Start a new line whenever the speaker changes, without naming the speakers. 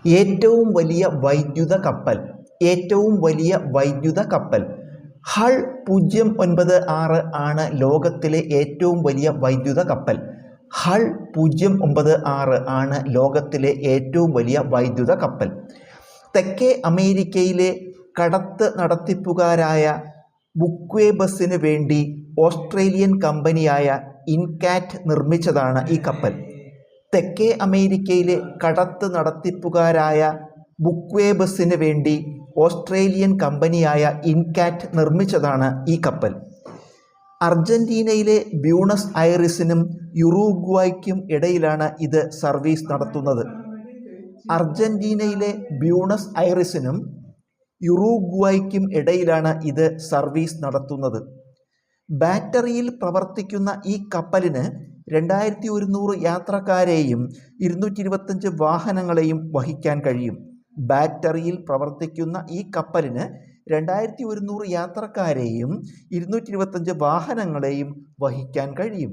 ഏറ്റവും വലിയ വൈദ്യുത കപ്പൽ ഹൾ 096 ആണ് ലോകത്തിലെ ഏറ്റവും വലിയ വൈദ്യുത കപ്പൽ. ഹൾ 096 ആണ് ലോകത്തിലെ ഏറ്റവും വലിയ വൈദ്യുത കപ്പൽ. തെക്കേ അമേരിക്കയിലെ കടത്ത് നടത്തിപ്പുകാരായ ബുക്വേബസിന് വേണ്ടി ഓസ്ട്രേലിയൻ കമ്പനിയായ ഇൻകാറ്റ് നിർമ്മിച്ചതാണ് ഈ കപ്പൽ. തെക്കേ അമേരിക്കയിലെ കടത്ത് നടത്തിപ്പുകാരായ ബുക്വേബസിന് വേണ്ടി ഓസ്ട്രേലിയൻ കമ്പനിയായ ഇൻകാറ്റ് നിർമ്മിച്ചതാണ് ഈ കപ്പൽ. അർജന്റീനയിലെ ബ്യൂണസ് ഐറിസിനും യുറുഗ്വായ്ക്കും ഇടയിലാണ് ഇത് സർവീസ് നടത്തുന്നത്. അർജന്റീനയിലെ ബ്യൂണസ് ഐറിസിനും യുറുഗ്വായ്ക്കും ഇടയിലാണ് ഇത് സർവീസ് നടത്തുന്നത്. ബാറ്ററിയിൽ പ്രവർത്തിക്കുന്ന ഈ കപ്പലിന് 2100 യാത്രക്കാരെയും 225 വാഹനങ്ങളെയും വഹിക്കാൻ കഴിയും. ബാറ്ററിയിൽ പ്രവർത്തിക്കുന്ന ഈ കപ്പലിന് 2100 യാത്രക്കാരെയും 225 വാഹനങ്ങളെയും വഹിക്കാൻ കഴിയും.